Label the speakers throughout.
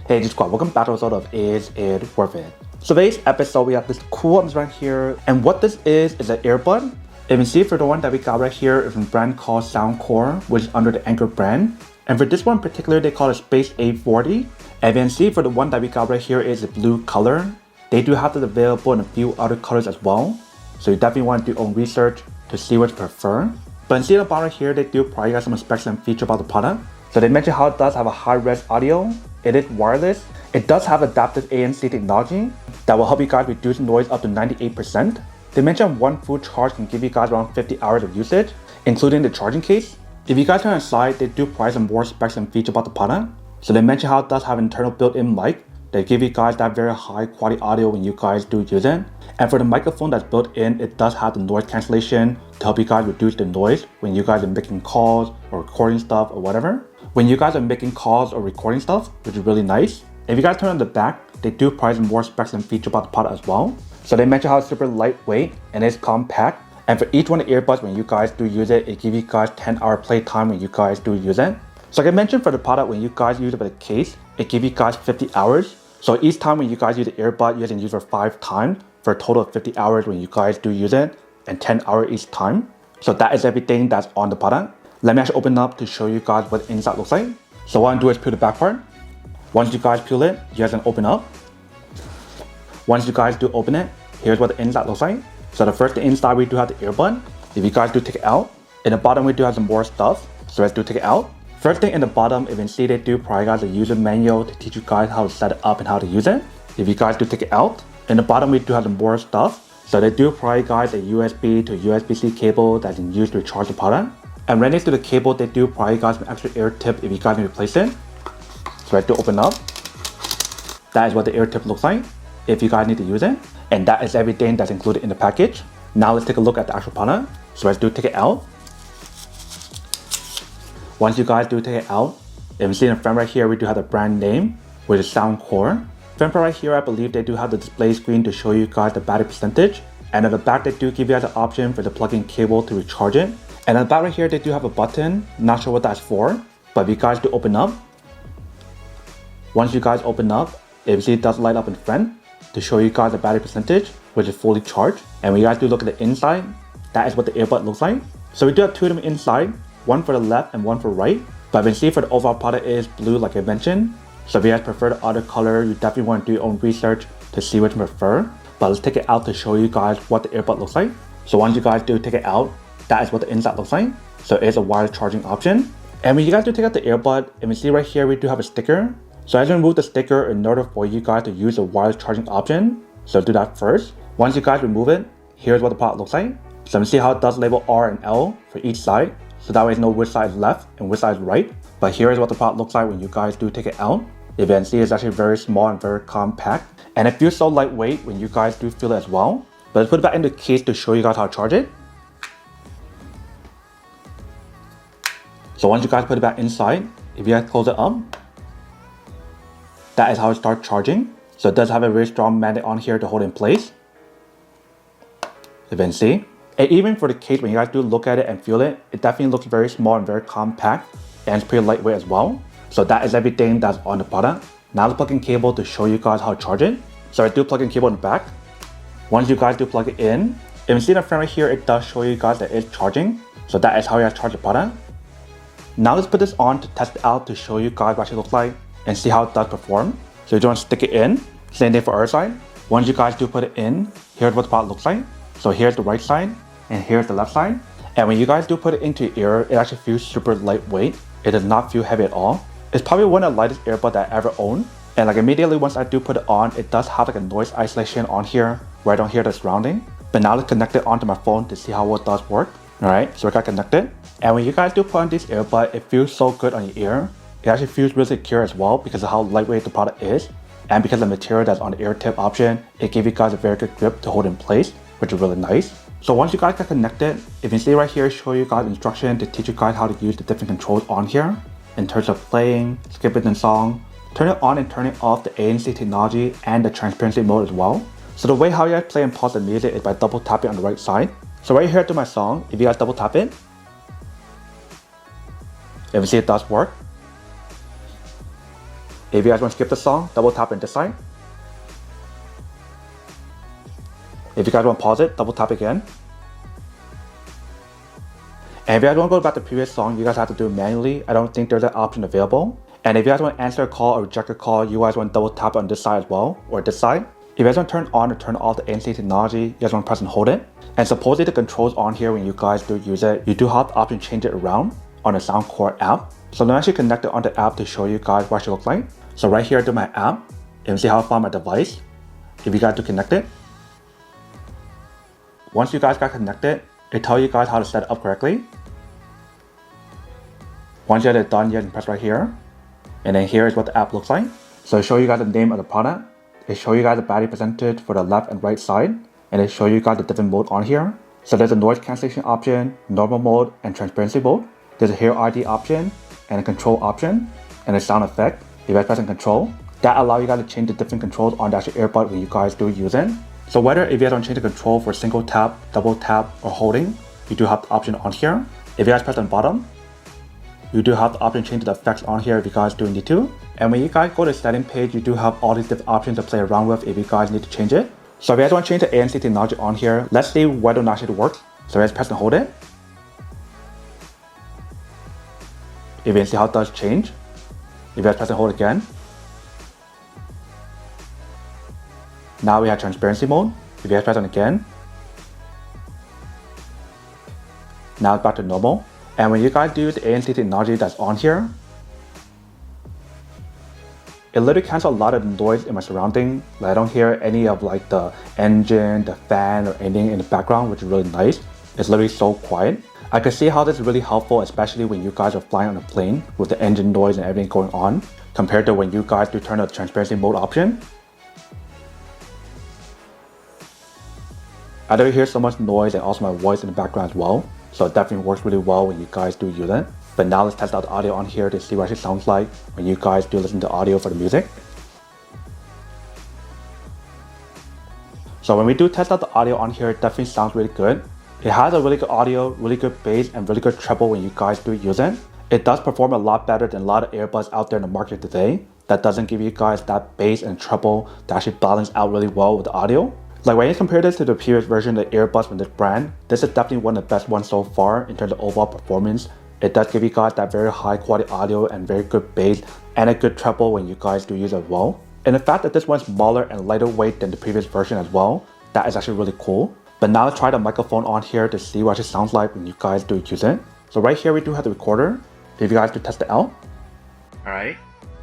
Speaker 1: Hey G Squad, welcome back to episode of Is It Worth It? So today's episode we have this cool ones right here, and what this is an earbud. You can see for the one that we got right here is from a brand called Soundcore, which is under the Anker brand. And for this one in particular, they call it Space A40. And you can see for the one that we got right here is a blue color. They do have it available in a few other colors as well. So you definitely want to do your own research to see what you prefer. But in see the bottom here, they do provide you guys some specs and features about the product. So they mention how it does have a high-res audio. It is wireless. It does have adaptive ANC technology that will help you guys reduce noise up to 98%. They mention one full charge can give you guys around 50 hours of usage, including the charging case. If you guys turn inside, they do provide some more specs and features about the product. So they mention how it does have an internal built-in mic that give you guys that very high quality audio when you guys do use it. And for the microphone that's built in, it does have the noise cancellation to help you guys reduce the noise when you guys are making calls or recording stuff or whatever. When you guys are making calls or recording stuff, which is really nice. If you guys turn on the back, they do provide some more specs and features about the product as well. So they mention how it's super lightweight and it's compact. And for each one of the earbuds, when you guys do use it, it gives you guys 10-hour playtime when you guys do use it. So like I mentioned for the product, when you guys use it with a case, it gives you guys 50 hours. So each time when you guys use the earbud, you can use it for 5 times for a total of 50 hours when you guys do use it and 10 hours each time. So that is everything that's on the product. Let me actually open it up to show you guys what the inside looks like. So what I'm doing is peel the back part. Once you guys peel it, you guys can open up. Once you guys do open it, here's what the inside looks like. So the first thing inside, we do have the earbud. If you guys do take it out, in the bottom we do have some more stuff. So let's do take it out. First thing in the bottom, if you can see, they do provide guys a user manual to teach you guys how to set it up and how to use it. If you guys do take it out, in the bottom we do have some more stuff. So they do provide guys a USB to USB-C cable that you can use to charge the product. And right next to the cable, they do provide guys an extra ear tip if you guys need to replace it. So I do open up. That is what the ear tip looks like if you guys need to use it. And that is everything that's included in the package. Now let's take a look at the actual product. So let's do take it out. Once you guys do take it out, if you see in the front right here, we do have the brand name, which is Soundcore. Front part right here, I believe they do have the display screen to show you guys the battery percentage. And at the back, they do give you guys an option for the plug-in cable to recharge it. And at the back right here, they do have a button. Not sure what that's for, but if you guys do open up, once you guys open up, if you see it does light up in front to show you guys the battery percentage, which is fully charged. And when you guys do look at the inside, that is what the earbud looks like. So we do have 2 of them inside, one for the left and one for right. But you can see for the overall product is blue like I mentioned. So if you guys prefer the other color, you definitely want to do your own research to see which you prefer. But let's take it out to show you guys what the earbud looks like. So once you guys do take it out, that is what the inside looks like. So it's a wireless charging option. And when you guys do take out the earbud, and we see right here, we do have a sticker. So as you remove the sticker in order for you guys to use the wireless charging option. So do that first. Once you guys remove it, here's what the product looks like. So you see how it does label R and L for each side. So that way you know which side is left and which side is right. But here is what the product looks like when you guys do take it out. If you can see, it's actually very small and very compact. And it feels so lightweight when you guys do feel it as well. But let's put it back in the case to show you guys how to charge it. So once you guys put it back inside, if you guys close it up, that is how it starts charging. So it does have a very strong magnet on here to hold in place. If you can see. And even for the case, when you guys do look at it and feel it, it definitely looks very small and very compact. And it's pretty lightweight as well. So that is everything that's on the product. Now let's plug in cable to show you guys how to charge it. So I do plug in cable in the back. Once you guys do plug it in, if you see the front right here, it does show you guys that it's charging. So that is how you guys charge the product. Now let's put this on to test it out to show you guys what it looks like and see how it does perform. So you want to stick it in. Same thing for our side. Once you guys do put it in, here's what the product looks like. So here's the right side and here's the left side. And when you guys do put it into your ear, it actually feels super lightweight. It does not feel heavy at all. It's probably one of the lightest earbuds that I ever owned. And like immediately once I do put it on, it does have like a noise isolation on here where I don't hear the surrounding. But now let's connect it onto my phone to see how it does work. Alright, so we got connected. And when you guys do put on this earbud, it feels so good on your ear. It actually feels really secure as well because of how lightweight the product is. And because of the material that's on the ear tip option, it gives you guys a very good grip to hold in place, which is really nice. So once you guys get connected, if you see right here, show you guys instruction to teach you guys how to use the different controls on here. In terms of playing, skipping the song, turn it on and turn it off the ANC technology and the transparency mode as well. So the way how you guys play and pause the music is by double tapping on the right side. So right here to my song, if you guys double tap it, if you see it does work. If you guys want to skip the song, double tap on this side. If you guys want to pause it, double tap again. And if you guys want to go back to the previous song, you guys have to do it manually. I don't think there's an option available. And if you guys want to answer a call or reject a call, you guys want to double tap on this side as well, or this side. If you guys want to turn on or turn off the ANC technology, you guys want to press and hold it. And supposedly the controls on here when you guys do use it, you do have the option to change it around on the Soundcore app. So let me actually connect it on the app to show you guys what it should look like. So right here I do my app, and you see how I found my device. If you guys do connect it, once you guys got connected, it tells you guys how to set it up correctly. Once you get it done, you can press right here. And then here is what the app looks like. So it shows you guys the name of the product. It shows you guys the battery percentage for the left and right side. And it shows you guys the different mode on here. So there's a noise cancellation option, normal mode, and transparency mode. There's a hear ID option, and a control option, and a sound effect. If you guys press on control, that allows you guys to change the different controls on the actual earbud when you guys do use it. So whether if you guys want to change the control for single tap, double tap, or holding, you do have the option on here. If you guys press on bottom, you do have the option to change the effects on here if you guys do need to. And when you guys go to the setting page, you do have all these different options to play around with if you guys need to change it. So if you guys want to change the ANC technology on here, let's see whether or not it works. So you guys press and hold it. If you can see how it does change. If you guys press and hold again. Now we have transparency mode. If you guys press on again. Now it's back to normal. And when you guys do use the ANC technology that's on here, it literally cancels a lot of the noise in my surrounding. Like I don't hear any of like the engine, the fan, or anything in the background, which is really nice. It's literally so quiet. I can see how this is really helpful, especially when you guys are flying on a plane with the engine noise and everything going on, compared to when you guys do turn on the transparency mode option. I don't hear so much noise and also my voice in the background as well. So it definitely works really well when you guys do use it. But now let's test out the audio on here to see what it sounds like when you guys do listen to audio for the music. So when we do test out the audio on here, it definitely sounds really good. It has a really good audio, really good bass, and really good treble when you guys do use it. It does perform a lot better than a lot of earbuds out there in the market today that doesn't give you guys that bass and treble to actually balance out really well with the audio. Like when you compare this to the previous version of the earbuds from this brand, this is definitely one of the best ones so far in terms of overall performance. It does give you guys that very high quality audio and very good bass and a good treble when you guys do use it as well. And the fact that this one's smaller and lighter weight than the previous version as well, that is actually really cool. But now let's try the microphone on here to see what it sounds like when you guys do use it. So right here we do have the recorder, if you guys do test it out. Alright,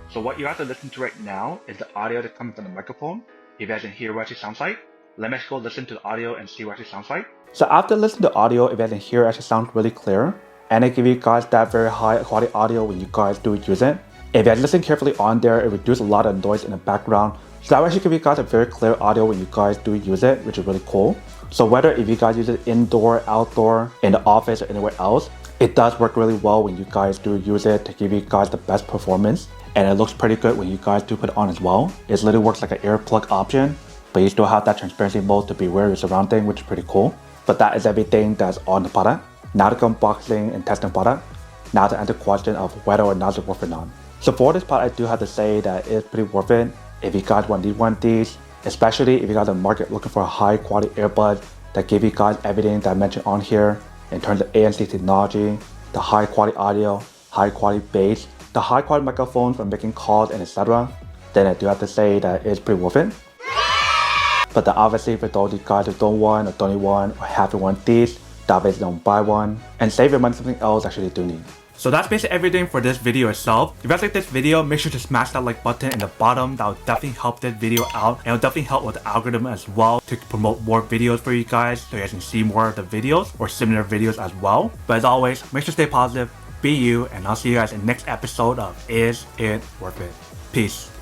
Speaker 1: so what you have to listen to right now is the audio that comes from the microphone. If you guys can hear what it sounds like, let me go listen to the audio and see what it sounds like. So after listening to the audio, if you guys can hear it actually sounds really clear. And it gives you guys that very high quality audio when you guys do use it. If you guys listen carefully on there, it reduces a lot of noise in the background. So that will actually give you guys a very clear audio when you guys do use it, which is really cool. So whether if you guys use it indoor, outdoor, in the office, or anywhere else, it does work really well when you guys do use it to give you guys the best performance. And it looks pretty good when you guys do put it on as well. It literally works like an earplug option, but you still have that transparency mode to be aware of your surrounding, which is pretty cool. But that is everything that's on the product. Now to unboxing and testing product. Now to answer the question of whether or not it's worth it or not. So for this product, I do have to say that it's pretty worth it. If you guys want these, especially if you guys are in the market looking for a high quality earbud that give you guys everything that I mentioned on here in terms of ANC technology, the high quality audio, high quality bass, the high quality microphones for making calls and etc. Then I do have to say that it's pretty worth it. But then obviously for those of you guys who don't want or don't need one or have to want these, that basically don't buy one and save your money on something else actually do need. So that's basically everything for this video itself. If you guys like this video, make sure to smash that like button in the bottom. That will definitely help this video out and it will definitely help with the algorithm as well to promote more videos for you guys so you guys can see more of the videos or similar videos as well. But as always, make sure to stay positive, be you, and I'll see you guys in the next episode of Is It Worth It? Peace.